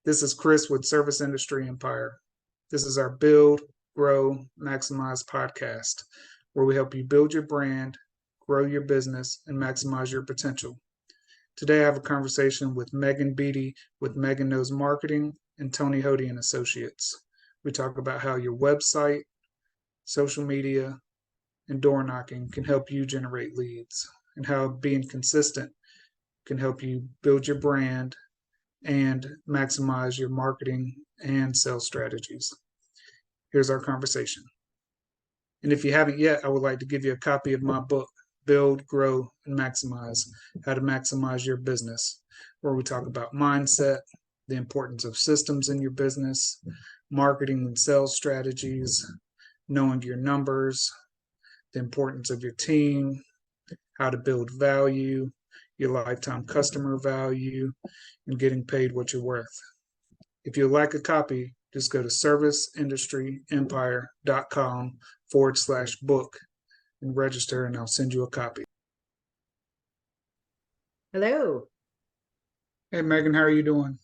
This is Chris with Service Industry Empire. This is our Build, Grow, Maximize podcast, where we help you build your brand, grow your business, and maximize your potential. Today, I have a conversation with Megan Beattie with Megan Knows Marketing and Tony Hody and Associates. We talk about how your website, social media, and door knocking can help you generate leads, and how being consistent can help you build your brand and maximize your marketing and sales strategies. Here's our conversation. And if you haven't yet, I would like to give you a copy of my book, Build, Grow, and Maximize, How to Maximize Your Business, where we talk about mindset, the importance of systems in your business, marketing and sales strategies, knowing your numbers, the importance of your team, how to build value, your lifetime customer value, and getting paid what you're worth. If you'd like a copy, just go to serviceindustryempire.com/book and register, and I'll send you a copy. Hello. Hey, Megan, how are you doing?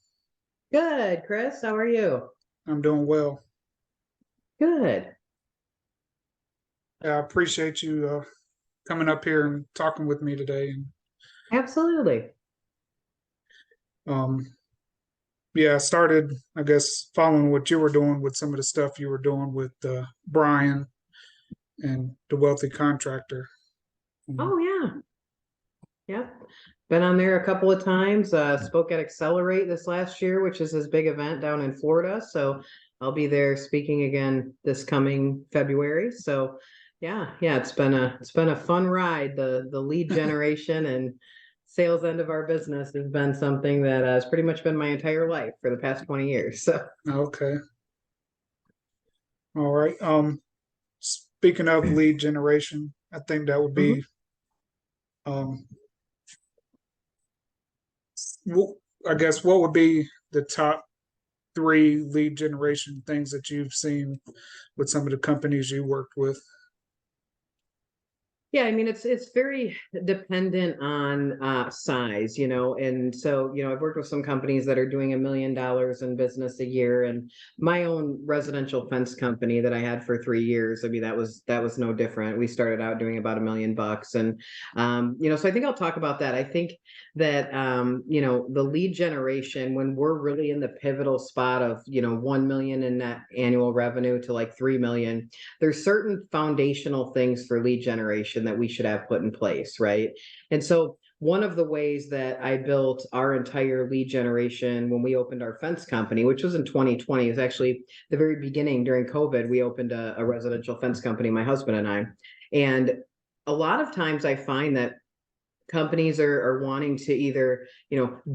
Good, Chris. How are you? I'm doing well. Good. I appreciate you coming up here and talking with me today. Absolutely. I started, I guess, following what you were doing with some of the stuff you were doing with Brian and the wealthy contractor. Oh, yeah. Yep. Been on there a couple of times. Spoke at Accelerate this last year, which is his big event down in Florida. So I'll be there speaking again this coming February. So yeah, it's been a fun ride. The lead generation and sales end of our business has been something that has pretty much been my entire life for the past 20 years. So okay. All right. Speaking of lead generation, I think that would be I guess what would be the top 3 lead generation things that you've seen with some of the companies you worked with? yeah, I mean, it's very dependent on size, and so, I've worked with some companies that are doing $1 million in business a year, and my own residential fence company that I had for 3 years, I mean, that was no different. We started out doing about $1 million, and so I think I'll talk about that. I think that the lead generation, when we're really in the pivotal spot of 1 million in net annual revenue to like 3 million, there's certain foundational things for lead generation that we should have put in place, right? And so one of the ways that I built our entire lead generation when we opened our fence company, which was in 2020, is actually the very beginning during COVID. We opened a residential fence company, my husband and I. And a lot of times I find that companies are wanting to either,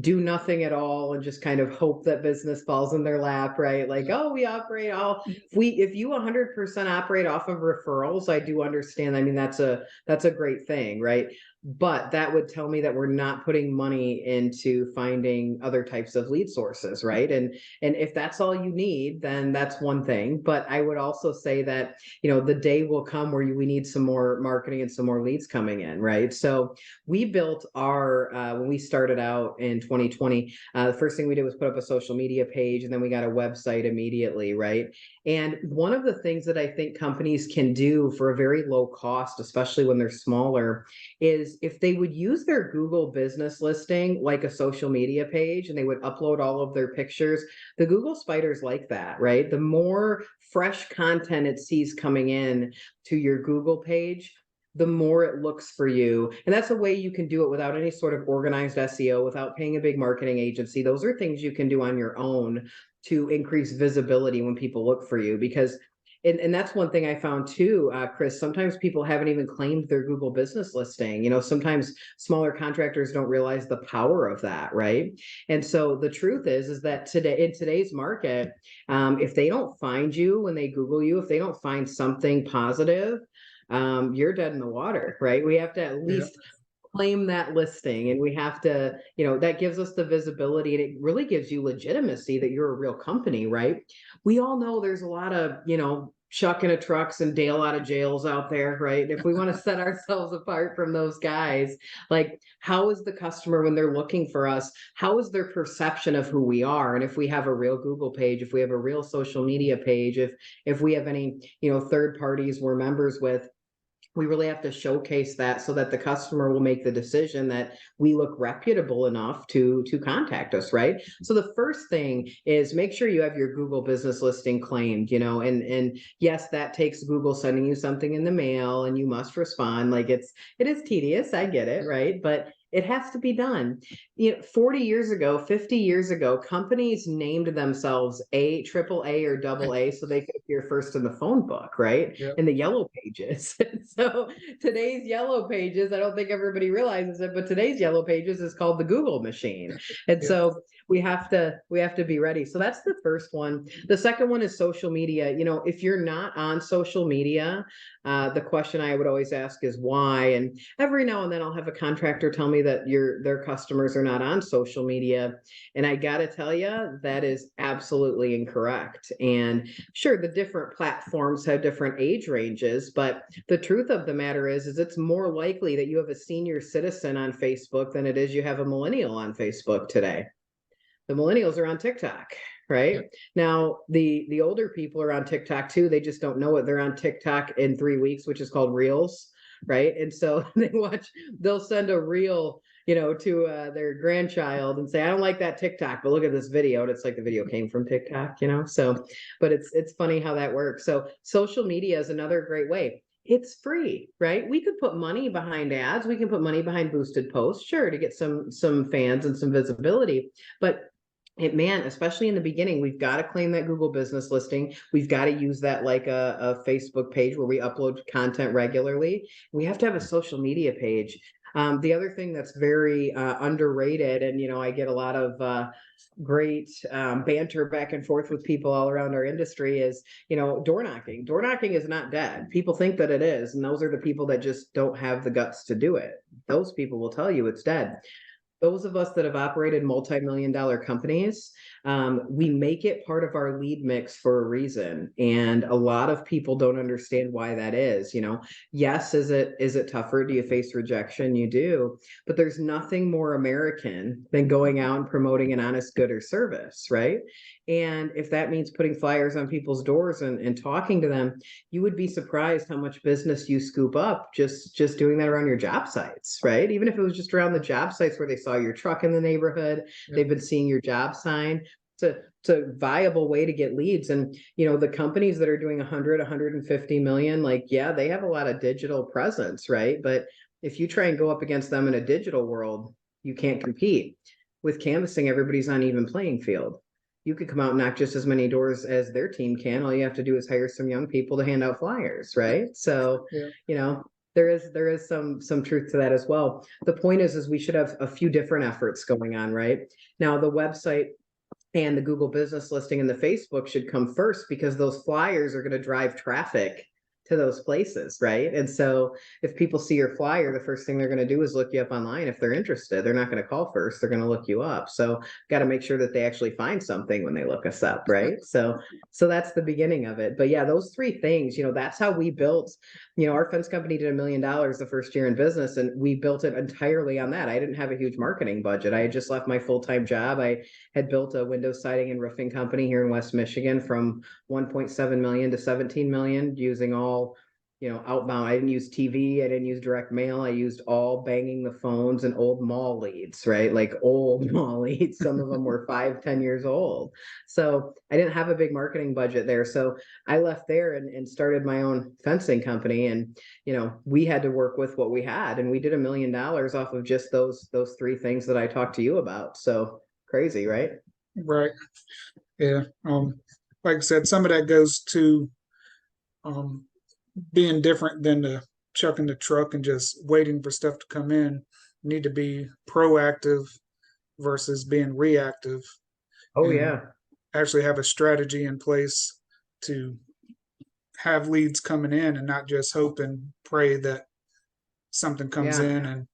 do nothing at all and just kind of hope that business falls in their lap, right? Like, oh, we operate all, if you 100% operate off of referrals, I do understand. I mean, that's a great thing, right? But that would tell me that we're not putting money into finding other types of lead sources, right? And if that's all you need, then that's one thing. But I would also say that, the day will come where we need some more marketing and some more leads coming in, right? So we built our, when we started out in 2020, the first thing we did was put up a social media page, and then we got a website immediately, right? And one of the things that I think companies can do for a very low cost, especially when they're smaller, is if they would use their Google business listing like a social media page, and they would upload all of their pictures. The Google spiders like that, right? The more fresh content it sees coming in to your Google page, the more it looks for you. And that's a way you can do it without any sort of organized SEO, without paying a big marketing agency. Those are things you can do on your own to increase visibility when people look for you. Because and that's one thing I found too, Chris, sometimes people haven't even claimed their Google business listing. Sometimes smaller contractors don't realize the power of that, right? And so the truth is that today, in today's market, if they don't find you when they Google you, if they don't find something positive, you're dead in the water, right? We have to at least claim that listing, and we have to, that gives us the visibility, and it really gives you legitimacy that you're a real company, right? We all know there's a lot of, Chuck in a trucks and Dale out of jails out there, right? If we want to set ourselves apart from those guys, like how is the customer when they're looking for us? How is their perception of who we are? And if we have a real Google page, if we have a real social media page, if we have any, third parties we're members with, we really have to showcase that so that the customer will make the decision that we look reputable enough to contact us, right? So the first thing is make sure you have your Google business listing claimed, and yes, that takes Google sending you something in the mail and you must respond. Like it is tedious, I get it, right? But it has to be done. 40 years ago, 50 years ago, companies named themselves triple A or double A so they could appear first in the phone book, right? Yep. In the yellow pages. So today's yellow pages, I don't think everybody realizes it, but today's yellow pages is called the Google machine. And so we have to be ready. So that's the first one. The second one is social media. If you're not on social media, the question I would always ask is why. And every now and then I'll have a contractor tell me that their customers are not on social media. And I got to tell you, that is absolutely incorrect. And sure, the different platforms have different age ranges, but the truth of the matter is it's more likely that you have a senior citizen on Facebook than it is you have a millennial on Facebook today. The millennials are on TikTok, right? Yep. Now, the older people are on TikTok too. They just don't know it. They're on TikTok in 3 weeks, which is called Reels, right? And so they'll send a reel, to their grandchild and say, I don't like that TikTok, but look at this video. And it's like the video came from TikTok, so, but it's funny how that works. So social media is another great way. It's free, right? We could put money behind ads. We can put money behind boosted posts, sure, to get some fans and some visibility. But especially in the beginning, we've got to claim that Google business listing. We've got to use that like a Facebook page where we upload content regularly. We have to have a social media page. The other thing that's very underrated, and I get a lot of great banter back and forth with people all around our industry is, door knocking. Door knocking is not dead. People think that it is, and those are the people that just don't have the guts to do it. Those people will tell you it's dead. Those of us that have operated multi-million-dollar companies, we make it part of our lead mix for a reason. And a lot of people don't understand why that is. Yes, is it tougher? Do you face rejection? You do. But there's nothing more American than going out and promoting an honest good or service, right? And if that means putting flyers on people's doors and talking to them, you would be surprised how much business you scoop up just doing that around your job sites, right? Even if it was just around the job sites where they saw your truck in the neighborhood, they've been seeing your job sign. It's a viable way to get leads. And, the companies that are doing 150 million, they have a lot of digital presence, right? But if you try and go up against them in a digital world, you can't compete. With canvassing, everybody's on even playing field. You could come out and knock just as many doors as their team can. All you have to do is hire some young people to hand out flyers, right? So, there is some truth to that as well. The point is we should have a few different efforts going on, right? Now, the website and the Google business listing and the Facebook should come first because those flyers are going to drive traffic to those places, right? And so if people see your flyer, the first thing they're going to do is look you up online. If they're interested, they're not going to call first, they're going to look you up. So got to make sure that they actually find something when they look us up, right? So that's the beginning of it. But yeah, those three things, that's how we built, our fence company did $1 million the first year in business, and we built it entirely on that. I didn't have a huge marketing budget. I had just left my full-time job. I had built a window siding and roofing company here in West Michigan from 1.7 million to 17 million using all outbound. I didn't use TV. I didn't use direct mail. I used all banging the phones and old mall leads, right? Like old mall leads. Some of them were 5-10 years old. So I didn't have a big marketing budget there. So I left there and started my own fencing company. And, we had to work with what we had. And we did $1 million off of just those three things that I talked to you about. So crazy, right? Right. Yeah. Like I said, some of that goes to being different than the chucking the truck and just waiting for stuff to come in. You need to be proactive versus being reactive. Oh, yeah. Actually have a strategy in place to have leads coming in and not just hope and pray that something comes in. And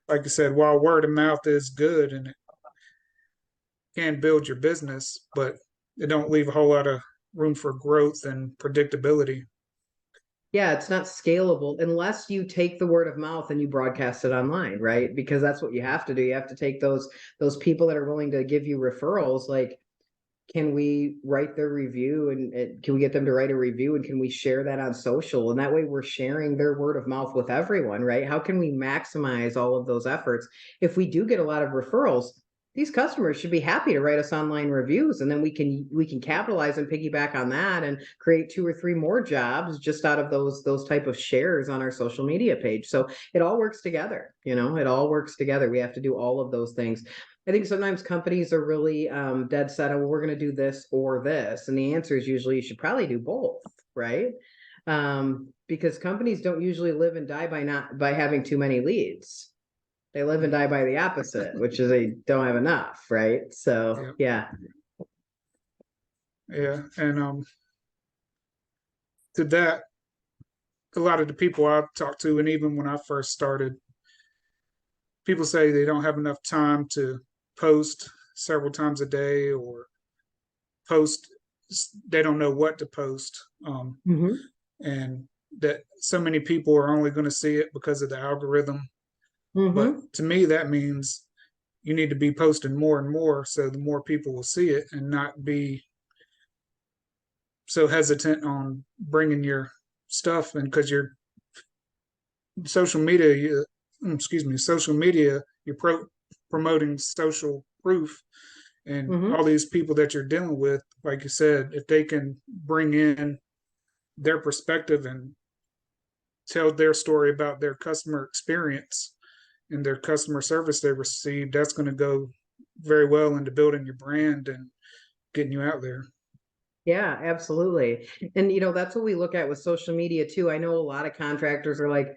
like I said, while word of mouth is good and it can build your business, but it don't leave a whole lot of room for growth and predictability. Yeah, it's not scalable unless you take the word of mouth and you broadcast it online, right? Because that's what you have to do. You have to take those people that are willing to give you referrals, like, can we write their review, and can we get them to write a review, and can we share that on social? And that way we're sharing their word of mouth with everyone, right? How can we maximize all of those efforts? If we do get a lot of referrals, these customers should be happy to write us online reviews, and then we can capitalize and piggyback on that and create 2 or 3 more jobs just out of those type of shares on our social media page. So it all works together, it all works together. We have to do all of those things. I think sometimes companies are really dead set on, well, we're going to do this or this. And the answer is usually you should probably do both, right? Because companies don't usually live and die by having too many leads. They live and die by the opposite, which is they don't have enough, right? So yeah. And to that, a lot of the people I've talked to, and even when I first started, people say they don't have enough time to post several times a day, or post, they don't know what to post. And that so many people are only going to see it because of the algorithm. But to me, that means you need to be posting more and more, so the more people will see it, and not be so hesitant on bringing your stuff. And because you're social media, social media, you're promoting social proof, and all these people that you're dealing with, like you said, if they can bring in their perspective and tell their story about their customer experience and their customer service they received, that's going to go very well into building your brand and getting you out there. Yeah, absolutely. And that's what we look at with social media too. I know a lot of contractors are like,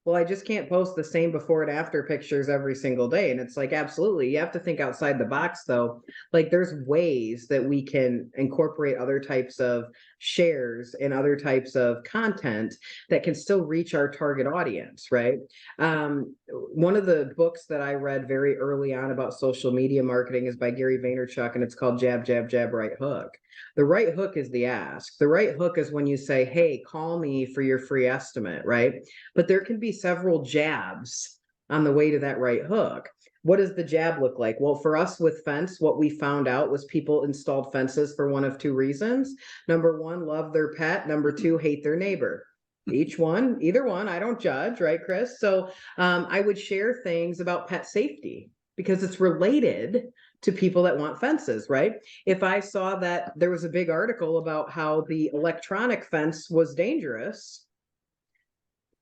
well, I just can't post the same before and after pictures every single day. And it's like, absolutely. You have to think outside the box though. Like there's ways that we can incorporate other types of shares and other types of content that can still reach our target audience, right? One of the books that I read very early on about social media marketing is by Gary Vaynerchuk, and it's called Jab, Jab, Jab, Right Hook. The right hook is the ask. The right hook is when you say, hey, call me for your free estimate, right? But there can be several jabs on the way to that right hook. What does the jab look like? Well, for us with fence, what we found out was people installed fences for one of 2 reasons. Number 1, love their pet. Number 2, hate their neighbor. Either one, I don't judge, right, Chris? So I would share things about pet safety because it's related to people that want fences, right? If I saw that there was a big article about how the electronic fence was dangerous,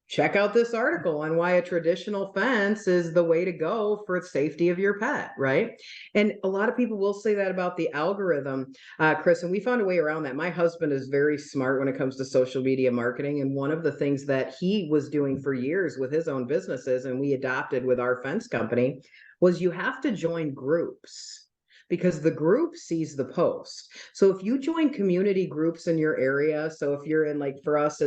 check out this article on why a traditional fence is the way to go for the safety of your pet, right? And a lot of people will say that about the algorithm, Chris, and we found a way around that. My husband is very smart when it comes to social media marketing, and one of the things that he was doing for years with his own businesses, and we adopted with our fence company, was you have to join groups, because the group sees the post. So if you join community groups in your area, so if you're in, like for us,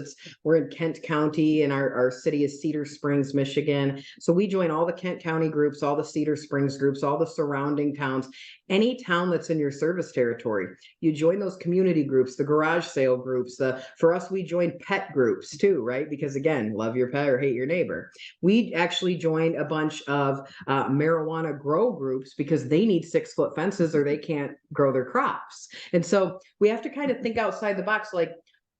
we're in Kent County and our city is Cedar Springs, Michigan. So we join all the Kent County groups, all the Cedar Springs groups, all the surrounding towns, any town that's in your service territory. You join those community groups, the garage sale groups, for us, we join pet groups too, right? Because again, love your pet or hate your neighbor. We actually joined a bunch of marijuana grow groups because they need 6-foot fences or they can't grow their crops. And so we have to kind of think outside the box, like,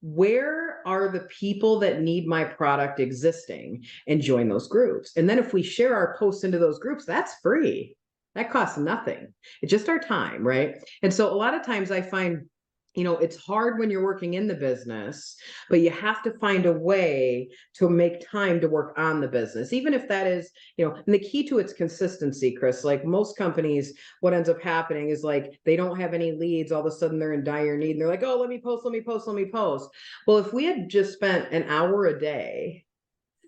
where are the people that need my product existing, and join those groups. And then if we share our posts into those groups, that's free. That costs nothing. It's just our time, right? And so a lot of times I find, it's hard when you're working in the business, but you have to find a way to make time to work on the business, even if that is, and the key to it's consistency, Chris. Like most companies, what ends up happening is like they don't have any leads. All of a sudden they're in dire need and they're like, oh, let me post. Well, if we had just spent an hour a day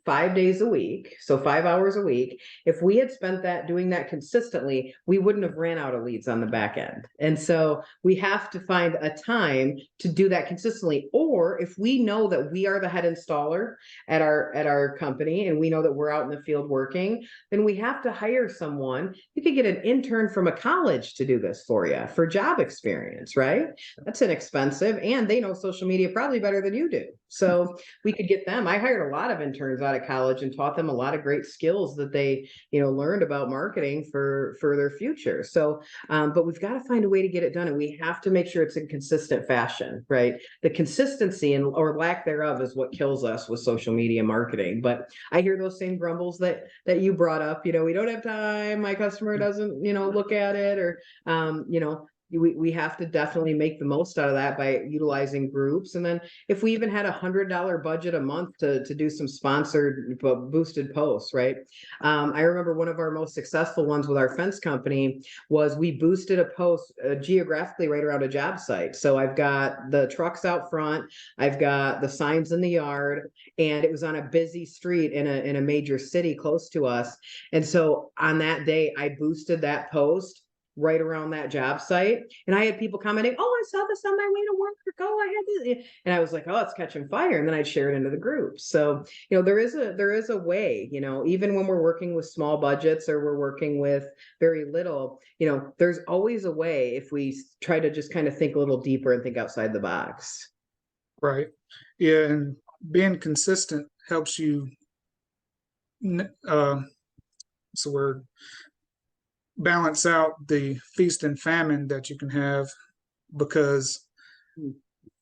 5 days a week, so 5 hours a week, if we had spent that doing that consistently, we wouldn't have ran out of leads on the back end. And so we have to find a time to do that consistently. Or if we know that we are the head installer at our company and we know that we're out in the field working, then we have to hire someone. You could get an intern from a college to do this for you for job experience, right? That's inexpensive, and they know social media probably better than you do. So we could get them. I hired a lot of interns out of college and taught them a lot of great skills that they, learned about marketing for their future. So, but we've got to find a way to get it done, and we have to make sure it's in consistent fashion, right? The consistency and or lack thereof is what kills us with social media marketing. But I hear those same grumbles that you brought up. We don't have time. My customer doesn't, look at it, or we have to definitely make the most out of that by utilizing groups. And then if we even had $100 budget a month to do some sponsored boosted posts, right? I remember one of our most successful ones with our fence company was we boosted a post geographically right around a job site. So I've got the trucks out front, I've got the signs in the yard, and it was on a busy street in a major city close to us. And so on that day, I boosted that post right around that job site. And I had people commenting, "Oh, I saw this on my way to work. Oh, I had this." And I was like, "Oh, it's catching fire." And then I'd share it into the group. So, there is a way, even when we're working with small budgets or we're working with very little, there's always a way if we try to just kind of think a little deeper and think outside the box. Right. Yeah. And being consistent helps you, what's the word? Balance out the feast and famine that you can have, because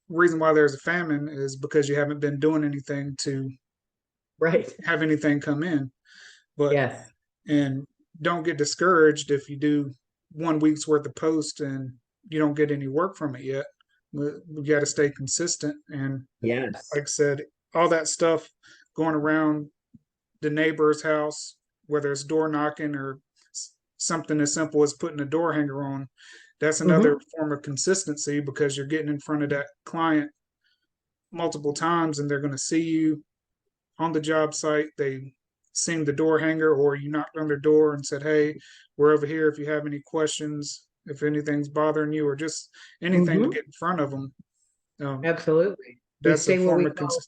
reason why there's a famine is because you haven't been doing anything to Right. have anything come in. But Yes. and don't get discouraged if you do 1 week's worth of post and you don't get any work from it yet. We got to stay consistent. And Yes. like I said, all that stuff going around the neighbor's house, whether it's door knocking or something as simple as putting a door hanger on, that's another form of consistency, because you're getting in front of that client multiple times and they're going to see you on the job site. They seen the door hanger, or you knocked on their door and said, "Hey, we're over here if you have any questions, if anything's bothering you," or just anything to get in front of them. Absolutely. We That's a say what form we of call,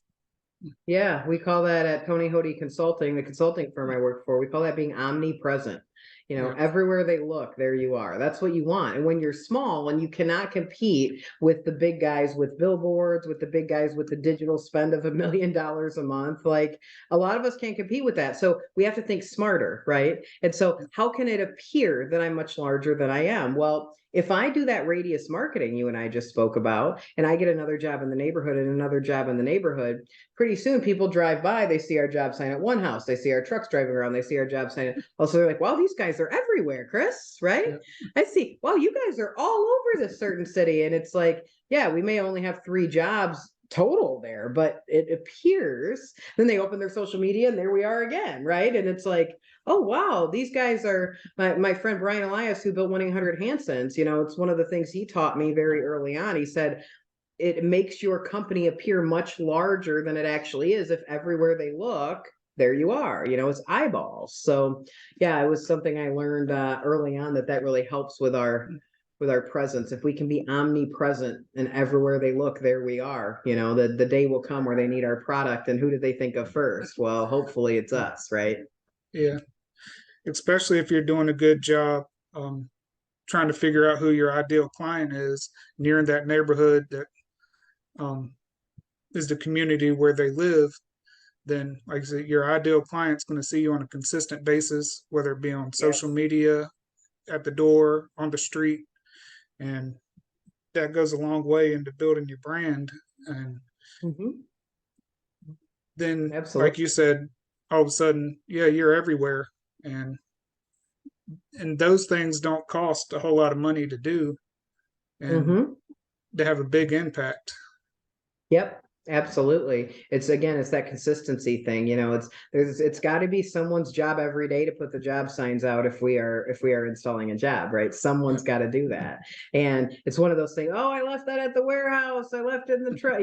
yeah, we call that at Tony Hody Consulting, the consulting firm I work for. We call that being omnipresent. yeah, Everywhere they look, there you are. That's what you want. And when you're small and you cannot compete with the big guys with billboards, with the big guys with the digital spend of $1 million a month, like a lot of us can't compete with that. So we have to think smarter, right? And so how can it appear that I'm much larger than I am? Well, if I do that radius marketing you and I just spoke about, and I get another job in the neighborhood and another job in the neighborhood, pretty soon people drive by, they see our job sign at one house, they see our trucks driving around, they see our job sign. Also, they're like, "Wow, these guys are everywhere, Chris," right? yeah, I see, "Wow, you guys are all over this certain city." And it's like, yeah, we may only have 3 jobs total there, but it appears, then they open their social media and there we are again, right? And it's like, oh wow, these guys are my friend Brian Elias, who built 1-800-Hansons. It's one of the things he taught me very early on. He said it makes your company appear much larger than it actually is if everywhere they look, there you are. It's eyeballs. So yeah, it was something I learned early on that really helps with our presence. If we can be omnipresent and everywhere they look, there we are. The day will come where they need our product, and who do they think of first? Well, hopefully it's us, right? yeah. Especially if you're doing a good job, trying to figure out who your ideal client is, near that neighborhood that um, is the community where they live. Then, like I said, your ideal client's going to see you on a consistent basis, whether it be on social Yes. media, at the door, on the street. And that goes a long way into building your brand. And then, like you Absolutely. said, all of a sudden, yeah, you're everywhere. And those things don't cost a whole lot of money to do, and Mm-hmm. they have a big impact. Yep. Absolutely. It's that consistency thing. It's got to be someone's job every day to put the job signs out if we are installing a job, right? Yeah. Someone's got to do that. And it's one of those things, oh, I left that at the warehouse. I left it in the truck.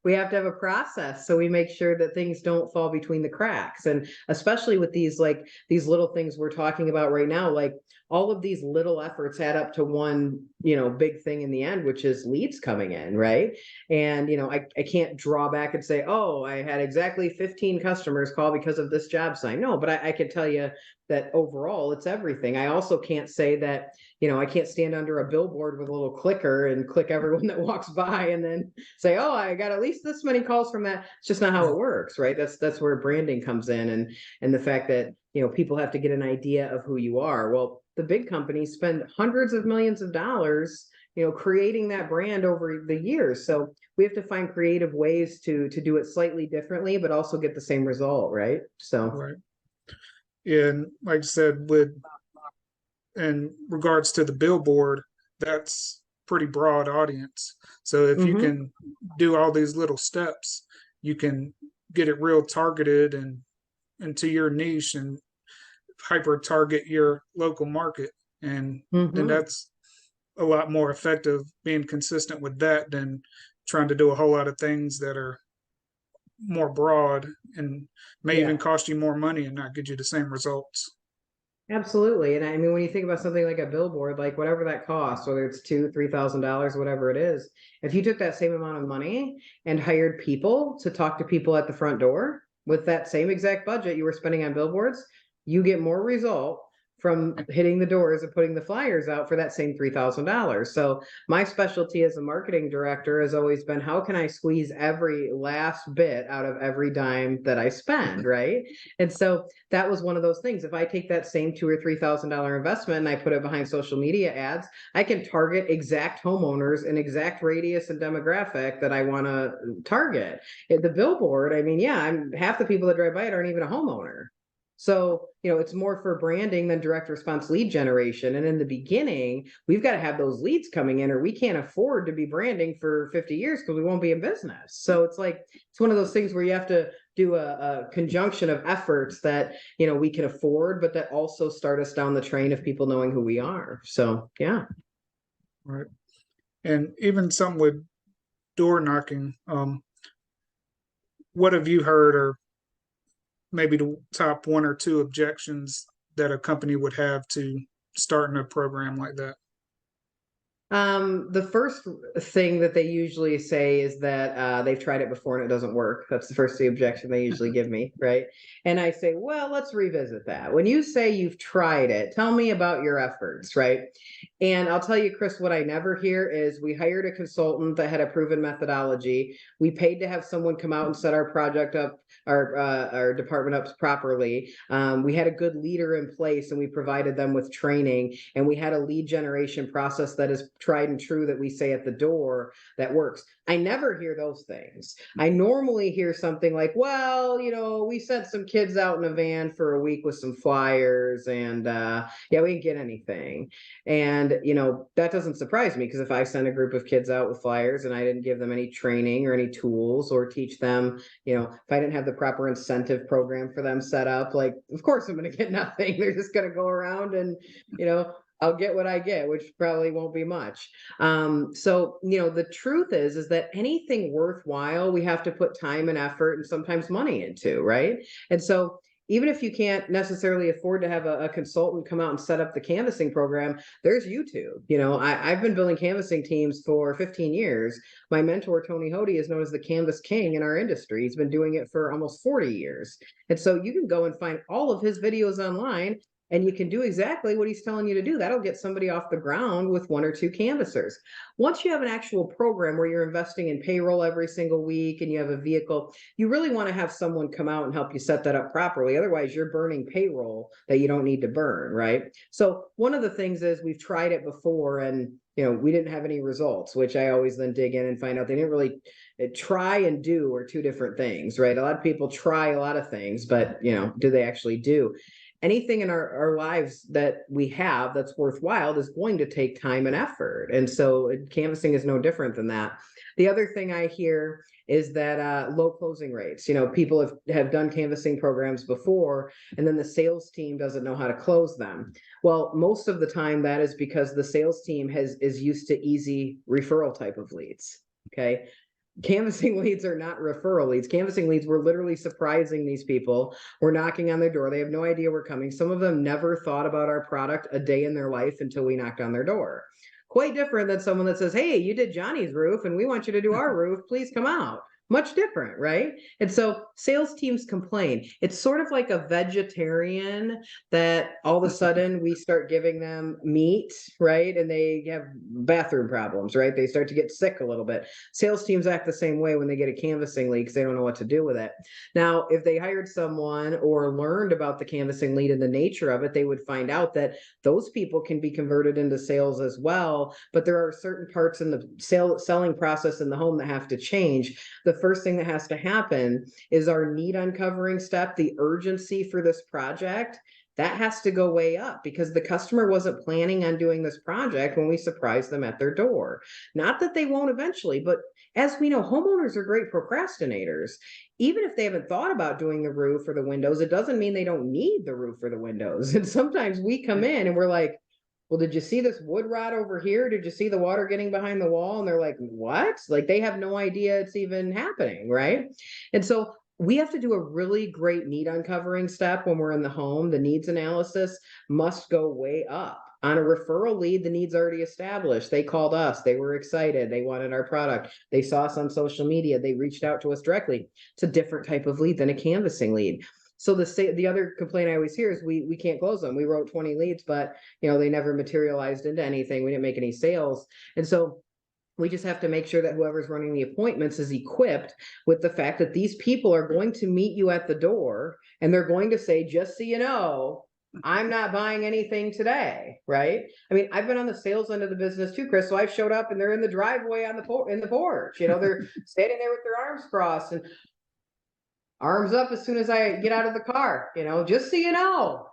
We have to have a process so we make sure that things don't fall between the cracks. And especially with these little things we're talking about right now, like all of these little efforts add up to one, big thing in the end, which is leads coming in, right? And I can't draw back and say, oh, I had exactly 15 customers call because of this job sign. No, but I can tell you that overall it's everything. I also can't say that, I can't stand under a billboard with a little clicker and click everyone that walks by and then say, oh, I got at least this many calls from that. It's just not how it works, right? That's where branding comes in, and the fact that people have to get an idea of who you are. Well, the big companies spend hundreds of millions of dollars creating that brand over the years. So we have to find creative ways to do it slightly differently, but also get the same result, right? So Right. And like I said, with in regards to the billboard, that's pretty broad audience. So if you can do all these little steps, you can get it real targeted and into your niche and hyper target your local market. And then that's a lot more effective being consistent with that than trying to do a whole lot of things that are more broad and may yeah. even cost you more money and not get you the same results. Absolutely. And I mean, when you think about something like a billboard, like whatever that costs, whether it's $2,000, $3,000, whatever it is, if you took that same amount of money and hired people to talk to people at the front door with that same exact budget you were spending on billboards, you get more result from hitting the doors and putting the flyers out for that same $3,000. So my specialty as a marketing director has always been, how can I squeeze every last bit out of every dime that I spend, right? And so that was one of those things. If I take that same $2,000 or $3,000 investment and I put it behind social media ads, I can target exact homeowners and exact radius and demographic that I want to target. The billboard, I mean, yeah, I'm half the people that drive by it aren't even a homeowner. So, it's more for branding than direct response lead generation. And in the beginning, we've got to have those leads coming in, or we can't afford to be branding for 50 years because we won't be in business. So it's one of those things where you have to do a conjunction of efforts that, we can afford, but that also start us down the train of people knowing who we are. So, yeah. Right. And even something with door knocking, what have you heard or maybe the top one or two objections that a company would have to starting a program like that? The first thing that they usually say is that they've tried it before and it doesn't work. That's the first objection they usually give me, right? And I say, well, let's revisit that. When you say you've tried it, tell me about your efforts, right? And I'll tell you, Chris, what I never hear is we hired a consultant that had a proven methodology. We paid to have someone come out and set our project up, our department up properly. We had a good leader in place and we provided them with training, and we had a lead generation process that is tried and true that we say at the door that works. I never hear those things. I normally hear something like, well, we sent some kids out in a van for a week with some flyers and yeah, we didn't get anything. And, that doesn't surprise me, because if I send a group of kids out with flyers and I didn't give them any training or any tools or teach them, if I didn't have the proper incentive program for them set up, of course I'm going to get nothing. They're just going to go around and, I'll get what I get, which probably won't be much. So, the truth is that anything worthwhile, we have to put time and effort and sometimes money into, right? And so even if you can't necessarily afford to have a consultant come out and set up the canvassing program, there's YouTube. I've been building canvassing teams for 15 years. My mentor, Tony Hody, is known as the Canvas King in our industry. He's been doing it for almost 40 years. And so you can go and find all of his videos online, and you can do exactly what he's telling you to do. That'll get somebody off the ground with one or two canvassers. Once you have an actual program where you're investing in payroll every single week and you have a vehicle, you really want to have someone come out and help you set that up properly. Otherwise, you're burning payroll that you don't need to burn, right? So one of the things is we've tried it before and we didn't have any results, which I always then dig in and find out they didn't really try and do are two different things, right? A lot of people try a lot of things, but do they actually do? anything in our lives that we have that's worthwhile is going to take time and effort. And so canvassing is no different than that. The other thing I hear is that low closing rates. People have done canvassing programs before, and then the sales team doesn't know how to close them. Well, most of the time that is because the sales team is used to easy referral type of leads. Okay. Canvassing leads are not referral leads. Canvassing leads, we're literally surprising these people. We're knocking on their door. They have no idea we're coming. Some of them never thought about our product a day in their life until we knocked on their door. Quite different than someone that says, hey, you did Johnny's roof and we want you to do our roof. Please come out. Much different, right? And so sales teams complain. It's sort of like a vegetarian that all of a sudden we start giving them meat, right? And they have bathroom problems, right? They start to get sick a little bit. Sales teams act the same way when they get a canvassing lead because they don't know what to do with it. Now, if they hired someone or learned about the canvassing lead and the nature of it, they would find out that those people can be converted into sales as well. But there are certain parts in the selling process in the home that have to change. The first thing that has to happen is our need uncovering step, the urgency for this project. That has to go way up because the customer wasn't planning on doing this project when we surprised them at their door. Not that they won't eventually, but as we know, homeowners are great procrastinators. Even if they haven't thought about doing the roof or the windows, it doesn't mean they don't need the roof or the windows. And sometimes we come in and we're like, well, did you see this wood rot over here? Did you see the water getting behind the wall? And they're like, what? Like they have no idea it's even happening, right? And so we have to do a really great need uncovering step when we're in the home. The needs analysis must go way up. On a referral lead, the need's already established. They called us. They were excited. They wanted our product. They saw us on social media. They reached out to us directly. It's a different type of lead than a canvassing lead. So the other complaint I always hear is we can't close them. We wrote 20 leads, but they never materialized into anything. We didn't make any sales. And so we just have to make sure that whoever's running the appointments is equipped with the fact that these people are going to meet you at the door and they're going to say, just so you know, I'm not buying anything today, right? I mean, I've been on the sales end of the business too, Chris. So I've showed up and they're in the driveway on in the porch. They're standing there with their arms crossed and arms up as soon as I get out of the car, just so you know,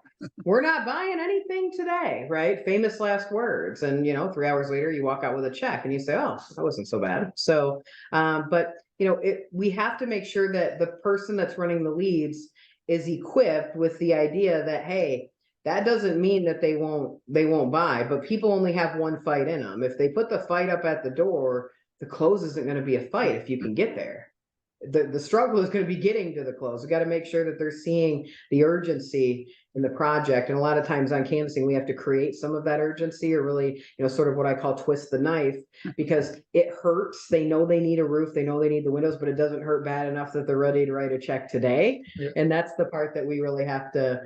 we're not buying anything today, right? Famous last words. And, 3 hours later, you walk out with a check and you say, oh, that wasn't so bad. So, but, we have to make sure that the person that's running the leads is equipped with the idea that, hey, that doesn't mean that they won't buy, but people only have one fight in them. If they put the fight up at the door, the close isn't going to be a fight if you can get there. The struggle is going to be getting to the close. We got to make sure that they're seeing the urgency in the project. And a lot of times on canvassing, we have to create some of that urgency or really, sort of what I call twist the knife because it hurts. They know they need a roof. They know they need the windows, but it doesn't hurt bad enough that they're ready to write a check today. Yeah. And that's the part that we really have to,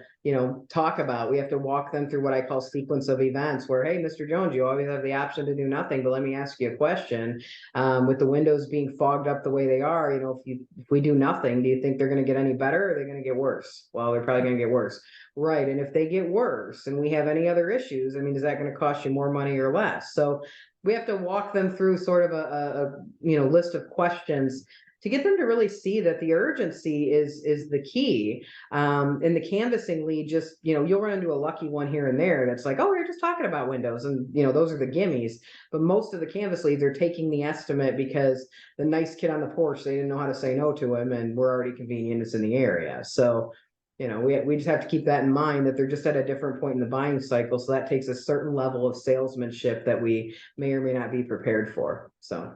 talk about. We have to walk them through what I call sequence of events where, hey, Mr. Jones, you always have the option to do nothing, but let me ask you a question. With the windows being fogged up the way they are, if we do nothing, do you think they're going to get any better or are they going to get worse? Well, they're probably going to get worse. Right. And if they get worse and we have any other issues, I mean, is that going to cost you more money or less? So we have to walk them through sort of a list of questions to get them to really see that the urgency is the key. And the canvassing lead just, you'll run into a lucky one here and there. That's like, oh, we're just talking about windows. And, those are the gimmies. But most of the canvas leads are taking the estimate because the nice kid on the porch, they didn't know how to say no to him. And we're already convenient. It's in the area. So, we just have to keep that in mind that they're just at a different point in the buying cycle. So that takes a certain level of salesmanship that we may or may not be prepared for. So.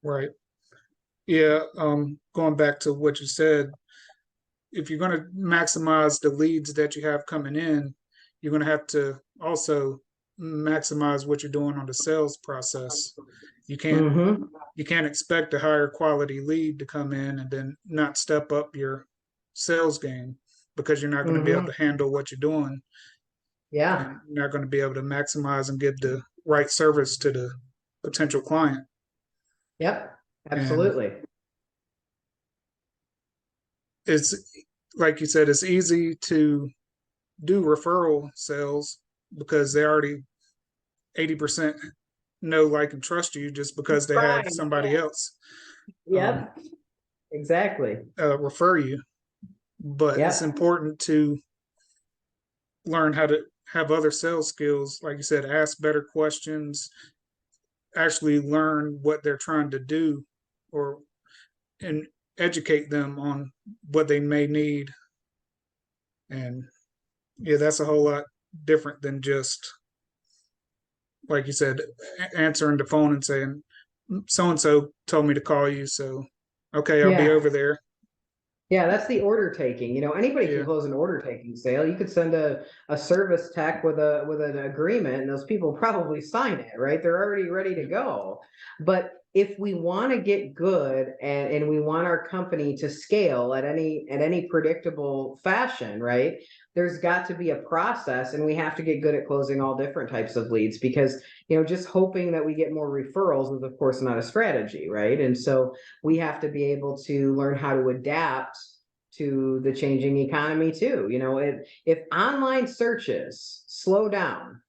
Right. Yeah. Going back to what you said, if you're going to maximize the leads that you have coming in, you're going to have to also maximize what you're doing on the sales process. You can't expect a higher quality lead to come in and then not step up your sales game because you're not going to be able to handle what you're doing. Yeah. And you're not going to be able to maximize and give the right service to the potential client. Yep. Absolutely. And it's like you said, it's easy to do referral sales because they already 80% know, like, and trust you just because they have somebody else. Yep. Exactly. Refer you. But it's important to learn how to have other sales skills, like you said, ask better questions, actually learn what they're trying to do, or and educate them on what they may need. And yeah, that's a whole lot different than just, like you said, answering the phone and saying, so and so told me to call you, so okay, I'll be Yeah. over there. Yeah, that's the order taking. Anybody can Yeah, close an order taking sale. You could send a service tech with an agreement, and those people probably sign it, right? They're already ready to go. But if we want to get good and we want our company to scale at any predictable fashion, right? There's got to be a process, and we have to get good at closing all different types of leads, because just hoping that we get more referrals is of course not a strategy, right? And so we have to be able to learn how to adapt to the changing economy too. If online searches slow down,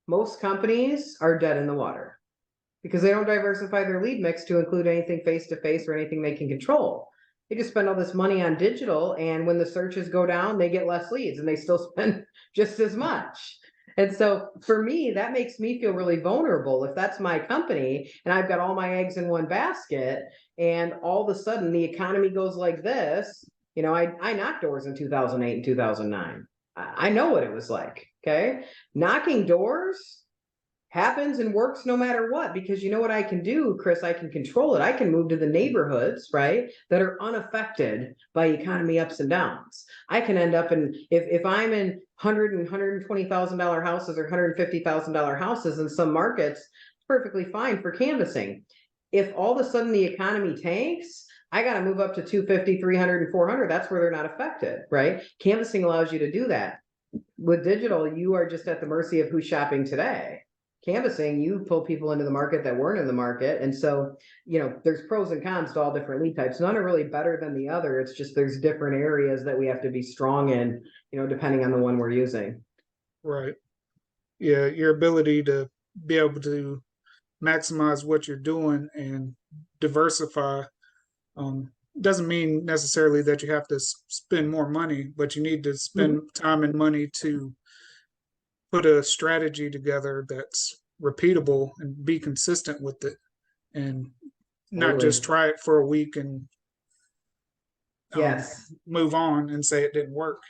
most companies are dead in the water because they don't diversify their lead mix to include anything face to face or anything they can control. They just spend all this money on digital, and when the searches go down, they get less leads and they still spend just as much. And so for me, that makes me feel really vulnerable. If that's my company and I've got all my eggs in one basket, and all of a sudden the economy goes like this, I knocked doors in 2008 and 2009. I know what it was like. Okay. Knocking doors happens and works no matter what, because you know what I can do, Chris? I can control it. I can move to the neighborhoods, right, that are unaffected by economy ups and downs. I can end up in, if I'm in $120,000 houses or $150,000 houses in some markets, it's perfectly fine for canvassing. If all of a sudden the economy tanks, I got to move up to 250, 300, and 400. That's where they're not affected, right? Canvassing allows you to do that. With digital, you are just at the mercy of who's shopping today. Canvassing, you pull people into the market that weren't in the market. And so, there's pros and cons to all different lead types. None are really better than the other. It's just there's different areas that we have to be strong in, depending on the one we're using. right. Yeah, your ability to be able to maximize what you're doing and diversify doesn't mean necessarily that you have to spend more money, but you need to spend time and money to put a strategy together that's repeatable and be consistent with it, and not Totally. just try it for a week and Yes. move on and say it didn't work. Um,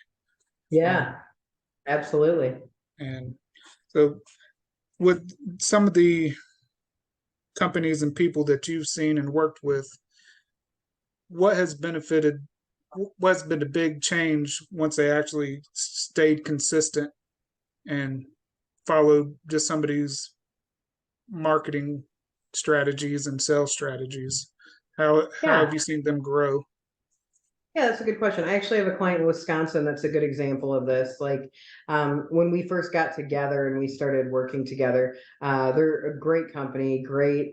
Yeah, absolutely. and so, with some of the companies and people that you've seen and worked with, what has benefited? What's been the big change once they actually stayed consistent and followed just somebody's marketing strategies and sales strategies? How have Yeah. you seen them grow? Yeah, that's a good question. I actually have a client in Wisconsin that's a good example of this. Like, when we first got together and we started working together, they're a great company, great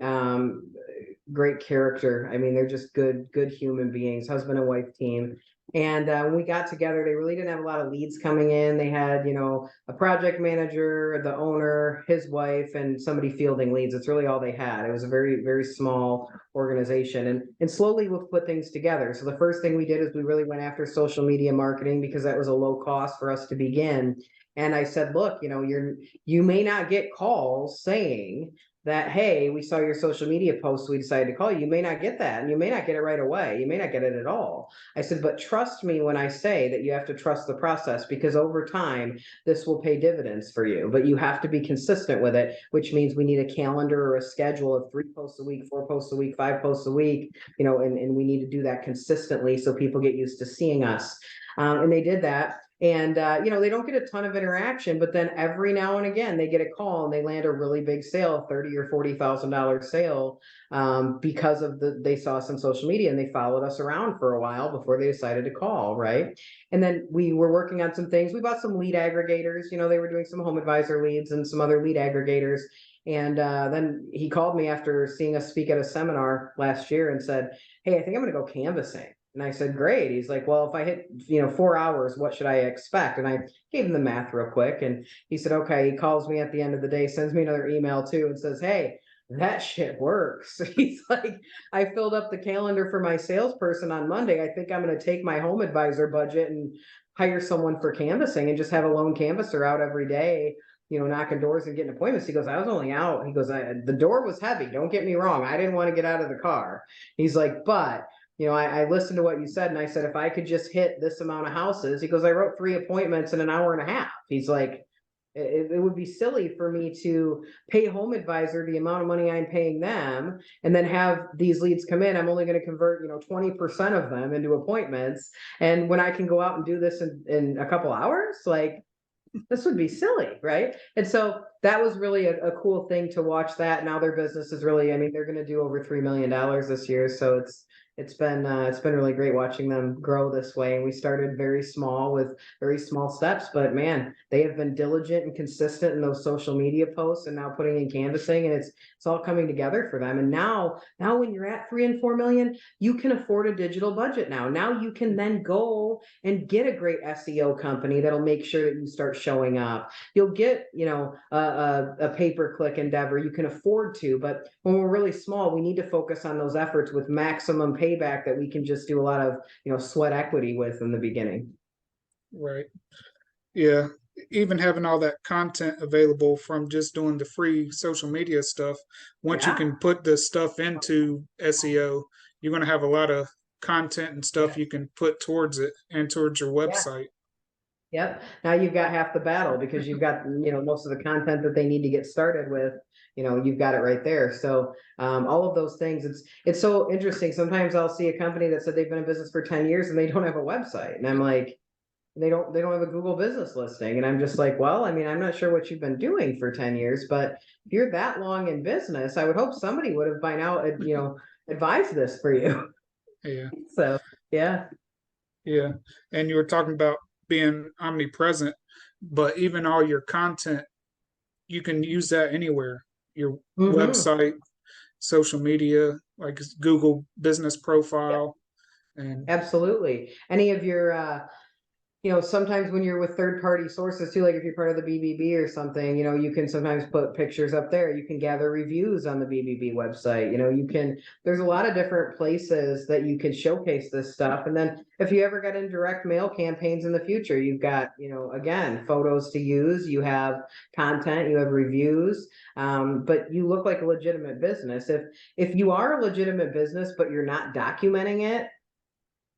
character. I mean, they're just good human beings, husband and wife team. And when we got together, they really didn't have a lot of leads coming in. They had, a project manager, the owner, his wife, and somebody fielding leads. It's really all they had. It was a very, very small organization. And slowly we've put things together. So the first thing we did is we really went after social media marketing, because that was a low cost for us to begin. And I said, look, you may not get calls saying that, hey, we saw your social media post, we decided to call you. You may not get that, and you may not get it right away. You may not get it at all. I said, but trust me when I say that you have to trust the process, because over time, this will pay dividends for you. But you have to be consistent with it, which means we need a calendar or a schedule of 3 posts a week, 4 posts a week, 5 posts a week, and we need to do that consistently so people get used to seeing us. And they did that. And, they don't get a ton of interaction, but then every now and again, they get a call and they land a really big sale, $30,000 or $40,000 sale, because they saw us on social media and they followed us around for a while before they decided to call. Right. And then we were working on some things. We bought some lead aggregators, they were doing some home advisor leads and some other lead aggregators. And then he called me after seeing us speak at a seminar last year and said, hey, I think I'm going to go canvassing. And I said, great. He's like, well, if I hit, 4 hours, what should I expect? And I gave him the math real quick. And he said, okay. He calls me at the end of the day, sends me another email too, and says, hey, that shit works. He's like, I filled up the calendar for my salesperson on Monday. I think I'm going to take my home advisor budget and hire someone for canvassing and just have a lone canvasser out every day, knocking doors and getting appointments. He goes, I was only out. He goes, the door was heavy. Don't get me wrong. I didn't want to get out of the car. He's like, but I listened to what you said. And I said, if I could just hit this amount of houses, he goes, I wrote 3 appointments in an hour and a half. He's like, it would be silly for me to pay home advisor the amount of money I'm paying them and then have these leads come in. I'm only going to convert 20% of them into appointments, and when I can go out and do this in a couple hours, like, this would be silly, right? And so that was really a cool thing to watch. That now their business is really, I mean, they're going to do over $3 million this year, so it's been really great watching them grow this way. And we started very small with very small steps, but man, they have been diligent and consistent in those social media posts, and now putting in canvassing, and it's all coming together for them. And now when you're at 3 and 4 million, you can afford a digital budget. Now you can then go and get a great SEO company that'll make sure that you start showing up. You'll get a pay-per-click endeavor. You can afford to, but when we're really small, we need to focus on those efforts with maximum payback that we can just do a lot of sweat equity with in the beginning. Right. Yeah. Even having all that content available from just doing the free social media stuff, once you can put the stuff into SEO, you're going to have a lot of content and stuff you can put towards it and towards your website. Yep. Now you've got half the battle, because you've got, most of the content that they need to get started with, you've got it right there. So all of those things, it's so interesting. Sometimes I'll see a company that said they've been in business for 10 years and they don't have a website. And I'm like, they don't have a Google business listing. And I'm just like, well, I mean, I'm not sure what you've been doing for 10 years, but if you're that long in business, I would hope somebody would have by now, advised this for you. Yeah. So, yeah. Yeah. And you were talking about being omnipresent, but even all your content, you can use that anywhere. Your website, social media, like Google business profile. And absolutely. Any of your sometimes when you're with third-party sources too, like if you're part of the BBB or something, you can sometimes put pictures up there. You can gather reviews on the BBB website. There's a lot of different places that you can showcase this stuff. And then if you ever get in direct mail campaigns in the future, you've got, again, photos to use, you have content, you have reviews, but you look like a legitimate business. If you are a legitimate business, but you're not documenting it,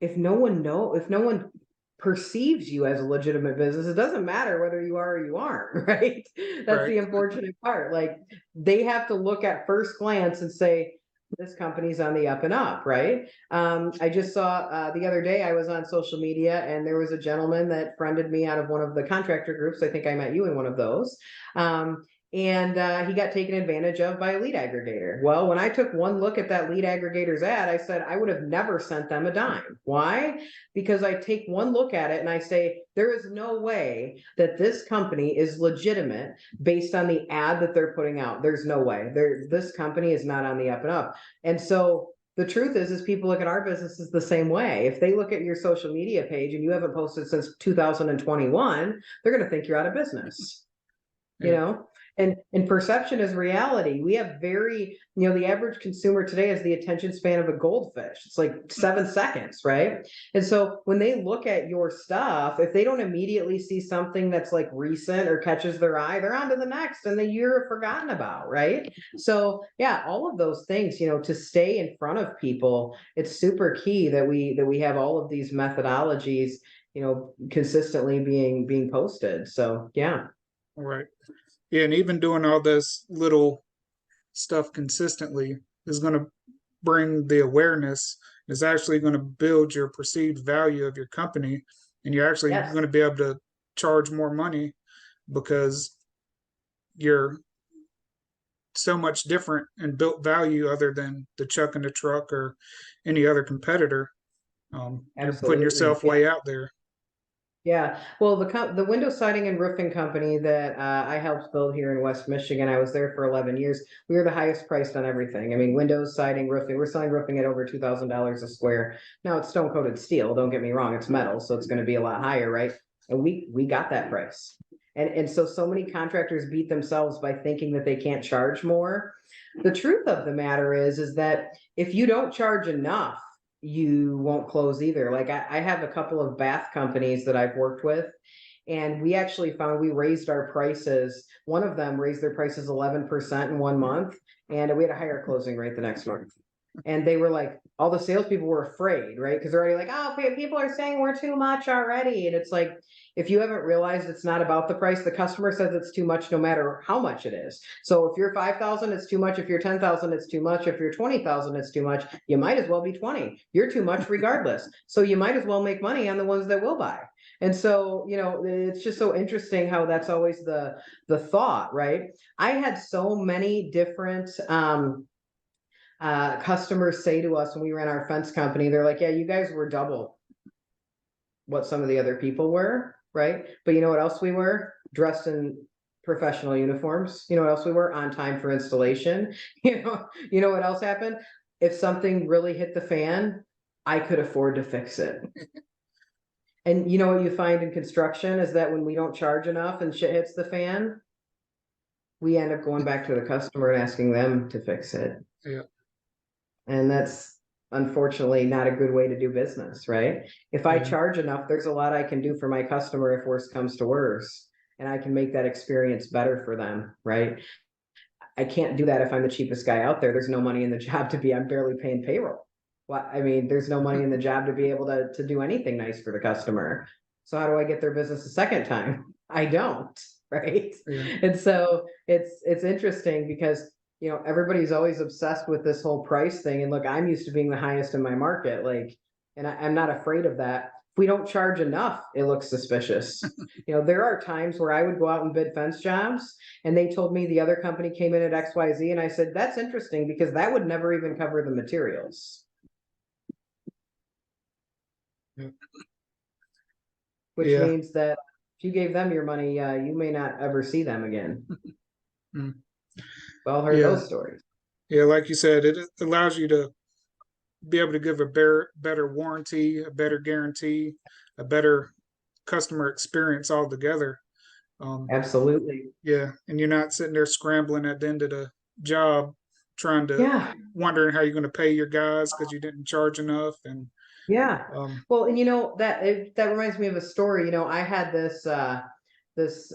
if no one perceives you as a legitimate business, it doesn't matter whether you are or you aren't, right? That's the unfortunate part. Like, they have to look at first glance and say, this company's on the up and up, right? I just saw the other day, I was on social media and there was a gentleman that friended me out of one of the contractor groups. I think I met you in one of those. And he got taken advantage of by a lead aggregator. Well, when I took one look at that lead aggregator's ad, I said, I would have never sent them a dime. Why? Because I take one look at it and I say, there is no way that this company is legitimate based on the ad that they're putting out. There's no way. This company is not on the up and up. And so the truth is people look at our businesses the same way. If they look at your social media page and you haven't posted since 2021, they're going to think you're out of business. And perception is reality. We have the average consumer today has the attention span of a goldfish. It's like 7 seconds, right? And so when they look at your stuff, if they don't immediately see something that's like recent or catches their eye, they're on to the next and the year forgotten about, right? So yeah, all of those things, to stay in front of people, it's super key that we have all of these methodologies, consistently being posted. So yeah. Right. Yeah, and even doing all this little stuff consistently is going to bring the awareness. Is actually going to build your perceived value of your company, and you're actually going to be able to charge more money because you're so much different and built value other than the Chuck in the truck or any other competitor. You're putting yourself way out there. Yeah, well, the window siding and roofing company that I helped build here in West Michigan, I was there for 11 years. We were the highest priced on everything. I mean, windows, siding, roofing. We're selling roofing at over $2,000 a square. Now it's stone coated steel. Don't get me wrong; it's metal, so it's going to be a lot higher, right? And we got that price. And so many contractors beat themselves by thinking that they can't charge more. The truth of the matter is that if you don't charge enough, you won't close either. Like I have a couple of bath companies that I've worked with, and we actually found we raised our prices. One of them raised their prices 11% in 1 month, and we had a higher closing rate the next month. And they were like, all the salespeople were afraid, right? Because they're already like, oh, people are saying we're too much already. And it's like, if you haven't realized it's not about the price, the customer says it's too much no matter how much it is. So if you're 5,000, it's too much. If you're 10,000, it's too much. If you're 20,000, it's too much. You might as well be 20. You're too much regardless. So you might as well make money on the ones that will buy. And so, it's just so interesting how that's always the thought, right? I had so many different customers say to us when we ran our fence company, they're like, yeah, you guys were double what some of the other people were, right? But you know what else we were? Dressed in professional uniforms. You know what else we were? On time for installation. You know what else happened? If something really hit the fan, I could afford to fix it. And you know what you find in construction is that when we don't charge enough and shit hits the fan, we end up going back to the customer and asking them to fix it. Yeah. And that's unfortunately not a good way to do business, right? If I charge enough, there's a lot I can do for my customer if worse comes to worse, and I can make that experience better for them, right? I can't do that if I'm the cheapest guy out there. There's no money in the job I'm barely paying payroll. Well, I mean, there's no money in the job to be able to do anything nice for the customer. So how do I get their business a second time? I don't, right? Yeah. And so it's interesting because everybody's always obsessed with this whole price thing. And look, I'm used to being the highest in my market, and I'm not afraid of that. If we don't charge enough, it looks suspicious. There are times where I would go out and bid fence jobs, and they told me the other company came in at XYZ, and I said, that's interesting because that would never even cover the materials. Yeah. Which means that if you gave them your money, you may not ever see them again. Well, heard those stories. Yeah, like you said, it allows you to be able to give a better warranty, a better guarantee, a better customer experience altogether. Absolutely. Yeah, and you're not sitting there scrambling at the end of the job, trying to wondering how you're going to pay your guys because you didn't charge enough. And well, and that reminds me of a story. I had this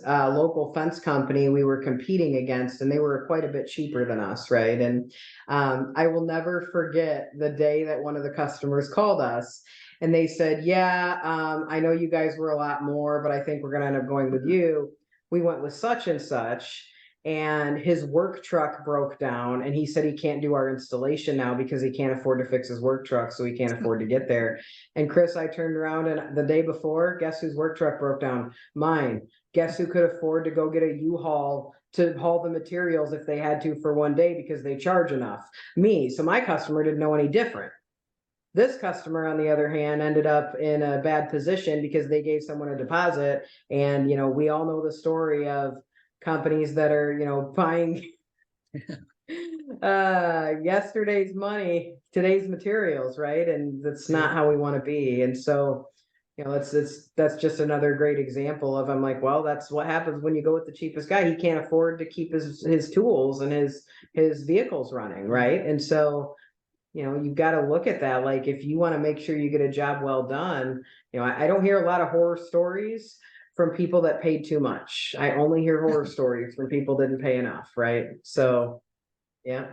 local fence company we were competing against, and they were quite a bit cheaper than us, right? And I will never forget the day that one of the customers called us, and they said, I know you guys were a lot more, but I think we're going to end up going with you. We went with such and such, and his work truck broke down, and he said he can't do our installation now because he can't afford to fix his work truck, so he can't afford to get there. And Chris, I turned around, and the day before, guess whose work truck broke down? Mine. Guess who could afford to go get a U-Haul to haul the materials if they had to for one day because they charge enough? Me. So my customer didn't know any different. This customer, on the other hand, ended up in a bad position because they gave someone a deposit. And, we all know the story of companies that are, buying yesterday's money, today's materials, right? And that's not how we want to be. And so, that's just another great example of, I'm like, well, that's what happens when you go with the cheapest guy. He can't afford to keep his tools and his vehicles running, right? And so, you've got to look at that. Like, if you want to make sure you get a job well done, I don't hear a lot of horror stories from people that paid too much. I only hear horror stories from people that didn't pay enough, right? So, yeah.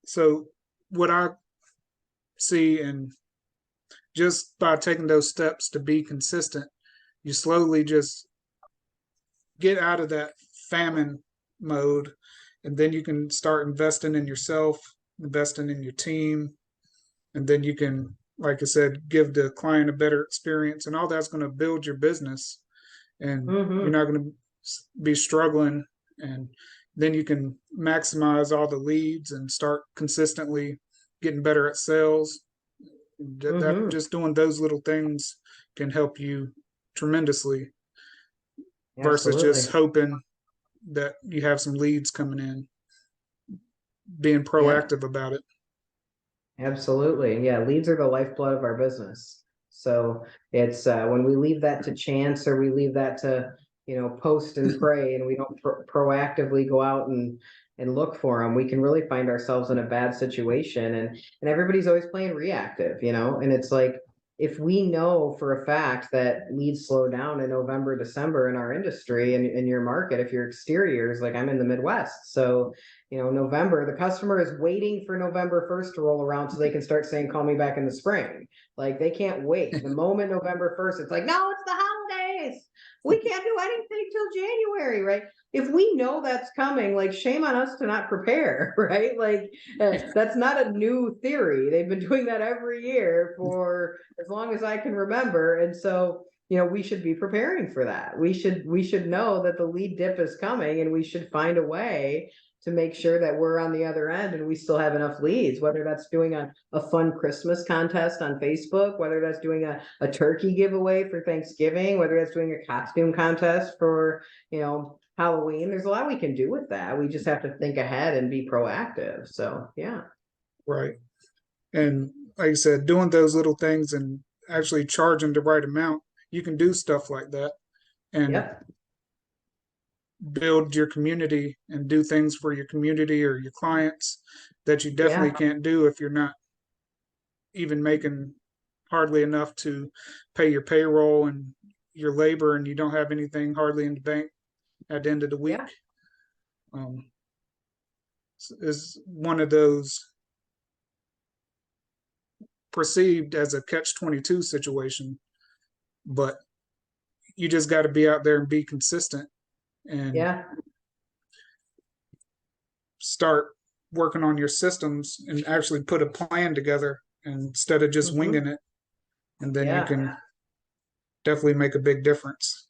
So what I see, and just by taking those steps to be consistent, you slowly just get out of that famine mode, and then you can start investing in yourself, investing in your team, and then you can, like I said, give the client a better experience, and all that's going to build your business, and you're not going to be struggling, and then you can maximize all the leads and start consistently getting better at sales. Just doing those little things can help you tremendously versus just hoping that you have some leads coming in, being proactive about it. Absolutely. Yeah. Leads are the lifeblood of our business. So it's when we leave that to chance, or we leave that to, post and pray, and we don't proactively go out and look for them, we can really find ourselves in a bad situation. And everybody's always playing reactive, and it's like, if we know for a fact that leads slow down in November, December in our industry and in your market, if you're exteriors, like I'm in the Midwest. So, November, the customer is waiting for November 1st to roll around so they can start saying, call me back in the spring. Like they can't wait. The moment November 1st, it's like, no, it's the holidays. We can't do anything till January, right? If we know that's coming, like shame on us to not prepare, right? Like that's not a new theory. They've been doing that every year for as long as I can remember. And so, we should be preparing for that. We should know that the lead dip is coming, and we should find a way to make sure that we're on the other end and we still have enough leads, whether that's doing a fun Christmas contest on Facebook, whether that's doing a turkey giveaway for Thanksgiving, whether that's doing a costume contest for, Halloween. There's a lot we can do with that. We just have to think ahead and be proactive. So, yeah. Right. And like I said, doing those little things and actually charging the right amount, you can do stuff like that and Yep. build your community and do things for your community or your clients that you definitely Yeah. can't do if you're not even making hardly enough to pay your payroll and your labor, and you don't have anything hardly in the bank at the end of the week. Yeah. Um, is one of those perceived as a catch-22 situation, but you just got to be out there and be consistent and Yeah. start working on your systems and actually put a plan together instead of just Mhm. winging it. And then you Yeah. can definitely make a big difference.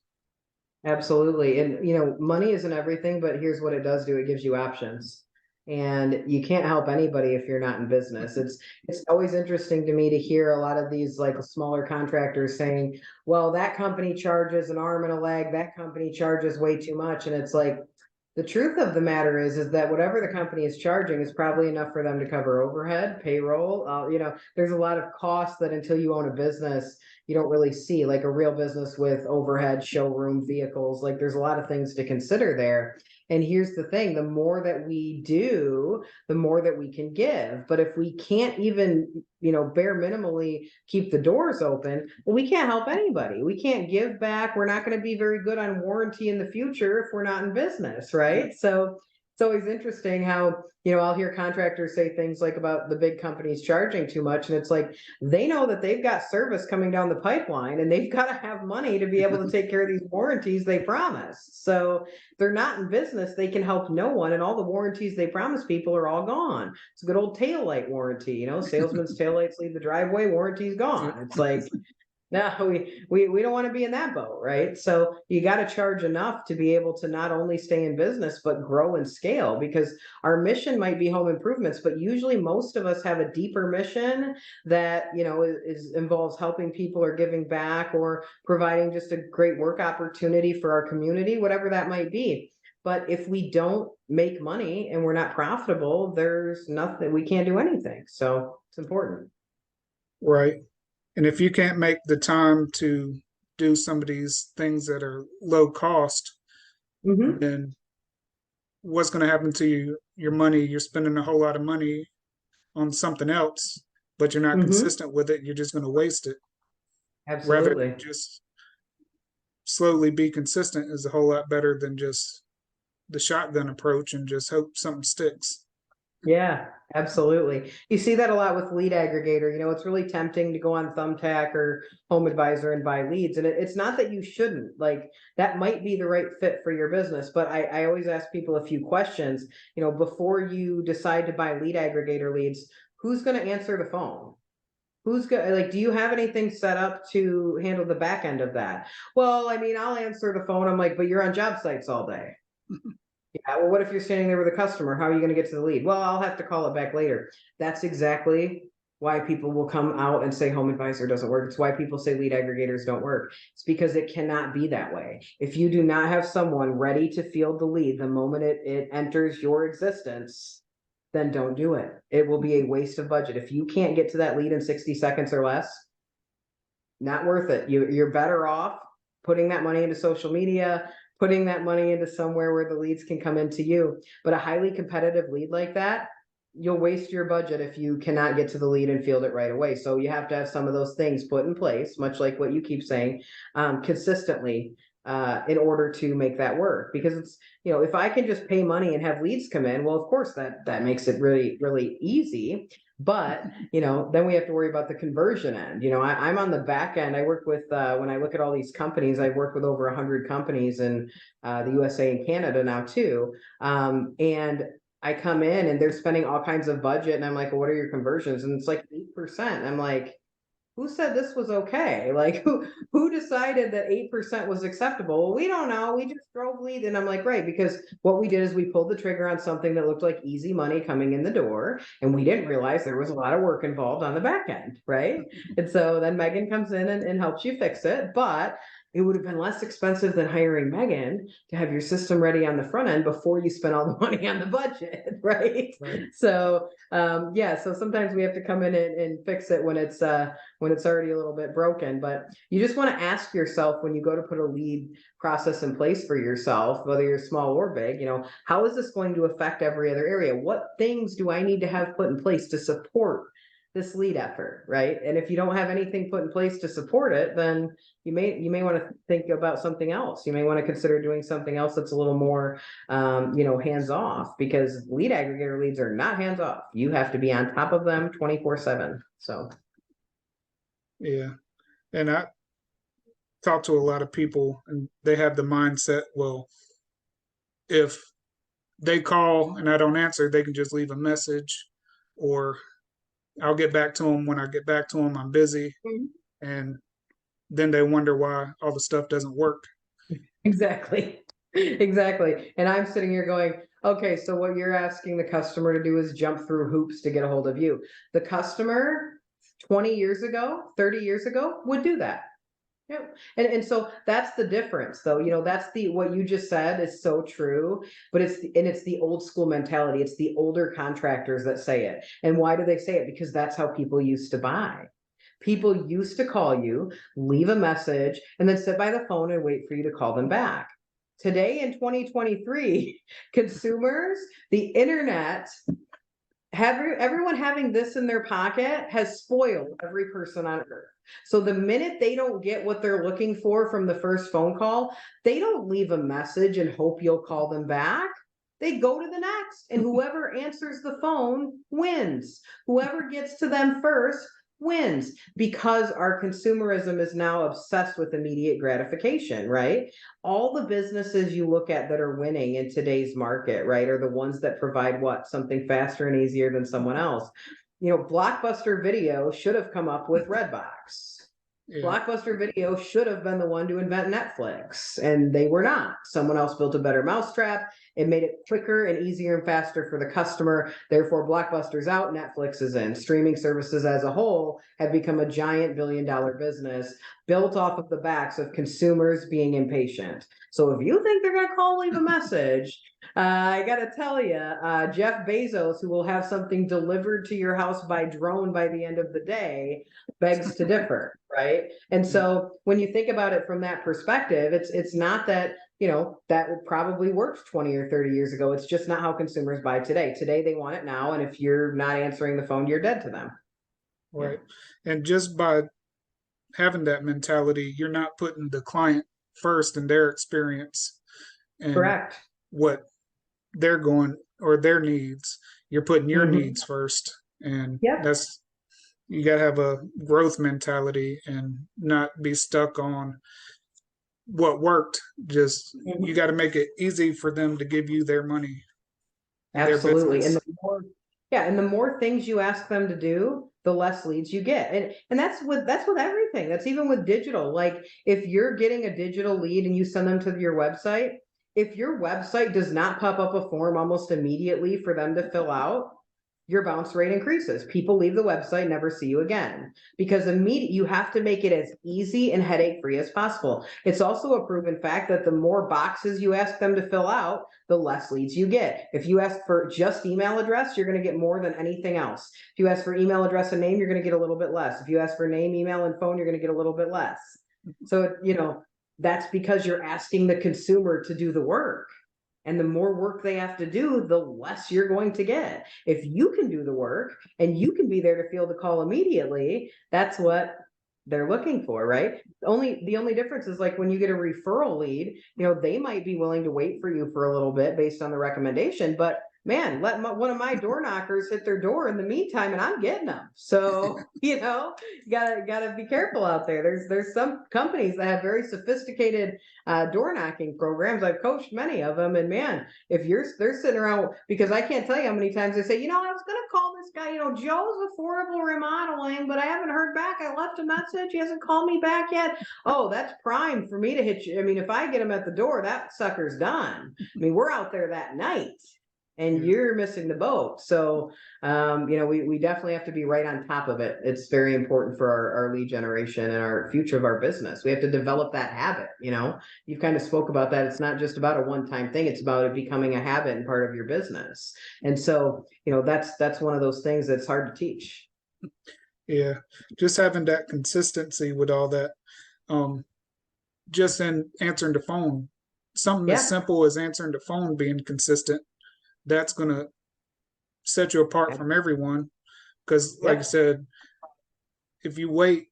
Absolutely. And, money isn't everything, but here's what it does do. It gives you options. And you can't help anybody if you're not in business. It's always interesting to me to hear a lot of these like smaller contractors saying, well, that company charges an arm and a leg, that company charges way too much. And it's like, the truth of the matter is that whatever the company is charging is probably enough for them to cover overhead, payroll. There's a lot of costs that until you own a business, you don't really see, like a real business with overhead, showroom, vehicles. Like there's a lot of things to consider there. And here's the thing, the more that we do, the more that we can give. But if we can't even, bare minimally keep the doors open, well, we can't help anybody. We can't give back. We're not going to be very good on warranty in the future if we're not in business, right? So it's always interesting how, I'll hear contractors say things like about the big companies charging too much. And it's like, they know that they've got service coming down the pipeline and they've got to have money to be able to take care of these warranties they promise. So they're not in business, they can help no one. And all the warranties they promise people are all gone. It's a good old tail light warranty, salesman's tail lights leave the driveway, warranty's gone. It's like, no, we don't want to be in that boat, right? So you got to charge enough to be able to not only stay in business, but grow and scale, because our mission might be home improvements, but usually most of us have a deeper mission that, involves helping people or giving back or providing just a great work opportunity for our community, whatever that might be. But if we don't make money and we're not profitable, there's nothing, we can't do anything. So it's important. Right. And if you can't make the time to do some of these things that are low cost, Mm-hmm. then what's going to happen to your money? You're spending a whole lot of money on something else, but you're not Mm-hmm. consistent with it. You're just going to waste it. Rather than Absolutely. just slowly be consistent is a whole lot better than just the shotgun approach and just hope something sticks. Yeah, absolutely. You see that a lot with Lead Aggregator. It's really tempting to go on Thumbtack or Home Advisor and buy leads. And it's not that you shouldn't, like that might be the right fit for your business. But I always ask people a few questions, before you decide to buy Lead Aggregator leads, who's going to answer the phone? Who's going, like, do you have anything set up to handle the back end of that? Well, I mean, I'll answer the phone. I'm like, but you're on job sites all day. Yeah, well, what if you're standing there with a customer? How are you going to get to the lead? Well, I'll have to call it back later. That's exactly why people will come out and say Home Advisor doesn't work. It's why people say lead aggregators don't work. It's because it cannot be that way. If you do not have someone ready to field the lead the moment it enters your existence, then don't do it. It will be a waste of budget. If you can't get to that lead in 60 seconds or less, not worth it. You're better off putting that money into social media, putting that money into somewhere where the leads can come into you. But a highly competitive lead like that, you'll waste your budget if you cannot get to the lead and field it right away. So you have to have some of those things put in place, much like what you keep saying, consistently, in order to make that work. Because it's, if I can just pay money and have leads come in, well, of course that makes it really, really easy. But, then we have to worry about the conversion end. I'm on the back end. I work with, when I look at all these companies, I've worked with over 100 companies in the USA and Canada now too. And I come in and they're spending all kinds of budget, and I'm like, well, what are your conversions? And it's like 8%. I'm like, who said this was okay? Like, who decided that 8% was acceptable? Well, we don't know. We just drove lead. And I'm like, right, because what we did is we pulled the trigger on something that looked like easy money coming in the door, and we didn't realize there was a lot of work involved on the back end, right? And so then Megan comes in and helps you fix it. But it would have been less expensive than hiring Megan to have your system ready on the front end before you spend all the money on the budget, right? So so sometimes we have to come in and fix it when it's already a little bit broken. But you just want to ask yourself, when you go to put a lead process in place for yourself, whether you're small or big, how is this going to affect every other area? What things do I need to have put in place to support this lead effort, right? And if you don't have anything put in place to support it, then you may want to think about something else. You may want to consider doing something else that's a little more, hands off, because lead aggregator leads are not hands off. You have to be on top of them 24/7. So, yeah. And I talk to a lot of people, and they have the mindset, well, if they call and I don't answer, they can just leave a message, or I'll get back to them when I get back to them. I'm busy. And then they wonder why all the stuff doesn't work. Exactly. Exactly. And I'm sitting here going, okay, so what you're asking the customer to do is jump through hoops to get a hold of you. The customer 20 years ago, 30 years ago would do that. Yeah. And so that's the difference, though. That's what you just said is so true, but it's the old school mentality. It's the older contractors that say it. And why do they say it? Because that's how people used to buy. People used to call you, leave a message, and then sit by the phone and wait for you to call them back. Today in 2023, consumers, the internet, everyone having this in their pocket has spoiled every person on earth. So the minute they don't get what they're looking for from the first phone call, they don't leave a message and hope you'll call them back. They go to the next, and whoever answers the phone wins. Whoever gets to them first wins, because our consumerism is now obsessed with immediate gratification, right? All the businesses you look at that are winning in today's market, right, are the ones that provide something faster and easier than someone else. Blockbuster Video should have come up with Redbox. Yeah. Blockbuster Video should have been the one to invent Netflix, and they were not. Someone else built a better mousetrap. It made it quicker and easier and faster for the customer. Therefore, Blockbuster's out, Netflix is in. Streaming services as a whole have become a giant billion-dollar business built off of the backs of consumers being impatient. So if you think they're going to call, leave a message, I got to tell you, Jeff Bezos, who will have something delivered to your house by drone by the end of the day, begs to differ, right? And so when you think about it from that perspective, it's not that, that probably worked 20 or 30 years ago. It's just not how consumers buy today. Today, they want it now. And if you're not answering the phone, you're dead to them. Right. Yeah. And just by having that mentality, you're not putting the client first in their experience and correct what they're going or their needs. You're putting your needs first. And that's, you got to have a growth mentality and not be stuck on what worked. Just you got to make it easy for them to give you their money. Absolutely. And the more things you ask them to do, the less leads you get. And that's with everything. That's even with digital. Like if you're getting a digital lead and you send them to your website, if your website does not pop up a form almost immediately for them to fill out, your bounce rate increases. People leave the website, never see you again, because you have to make it as easy and headache-free as possible. It's also a proven fact that the more boxes you ask them to fill out, the less leads you get. If you ask for just email address, you're going to get more than anything else. If you ask for email address and name, you're going to get a little bit less. If you ask for name, email, and phone, you're going to get a little bit less. So, that's because you're asking the consumer to do the work. And the more work they have to do, the less you're going to get. If you can do the work and you can be there to field the call immediately, that's what they're looking for, right? The only difference is like when you get a referral lead, they might be willing to wait for you for a little bit based on the recommendation, but man, let one of my door knockers hit their door in the meantime, and I'm getting them. So, you gotta be careful out there. There's some companies that have very sophisticated door knocking programs. I've coached many of them, and man, if they're sitting around, because I can't tell you how many times they say, I was gonna call this guy, Joe's Affordable Remodeling, but I haven't heard back. I left a message. He hasn't called me back yet. Oh, that's prime for me to hit you. I mean, if I get him at the door, that sucker's done. I mean, we're out there that night. And you're missing the boat. So, we definitely have to be right on top of it. It's very important for our lead generation and our future of our business. We have to develop that habit. You've kind of spoke about that. It's not just about a one-time thing. It's about it becoming a habit and part of your business. And so, that's one of those things that's hard to teach. Yeah, just having that consistency with all that. Just in answering the phone, something as simple as answering the phone, being consistent, that's going to set you apart from everyone. Because like you said, if you wait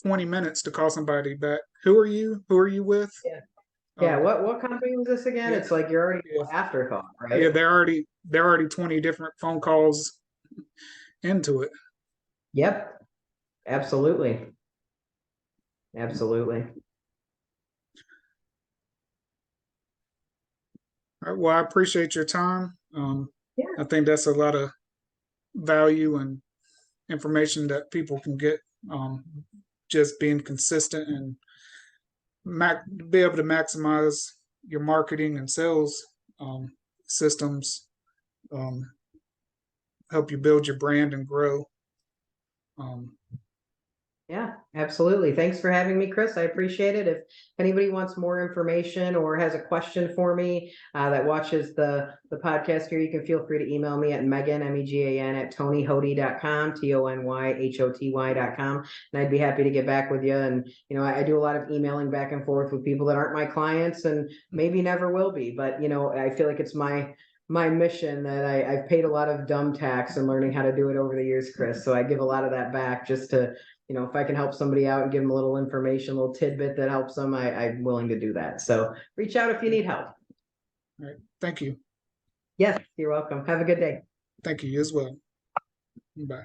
20 minutes to call somebody back, who are you with? What company was this again? It's like you're already afterthought, right? Yeah, they're already 20 different phone calls into it. Yep, absolutely. All right, well, I appreciate your time. I think that's a lot of value and information that people can get, just being consistent and be able to maximize your marketing and sales systems, help you build your brand and grow. Yeah, absolutely. Thanks for having me, Chris. I appreciate it. If anybody wants more information or has a question for me that watches the podcast here, you can feel free to email me at Megan, MEGAN, at tonyhoty.com, TONYHOTY.com. And I'd be happy to get back with you. And, I do a lot of emailing back and forth with people that aren't my clients and maybe never will be. But, I feel like it's my mission that I've paid a lot of dumb tax and learning how to do it over the years, Chris. So I give a lot of that back just to, if I can help somebody out and give them a little information, a little tidbit that helps them, I'm willing to do that. So reach out if you need help. All right. Thank you. Yes, you're welcome. Have a good day. Thank you as well. Bye.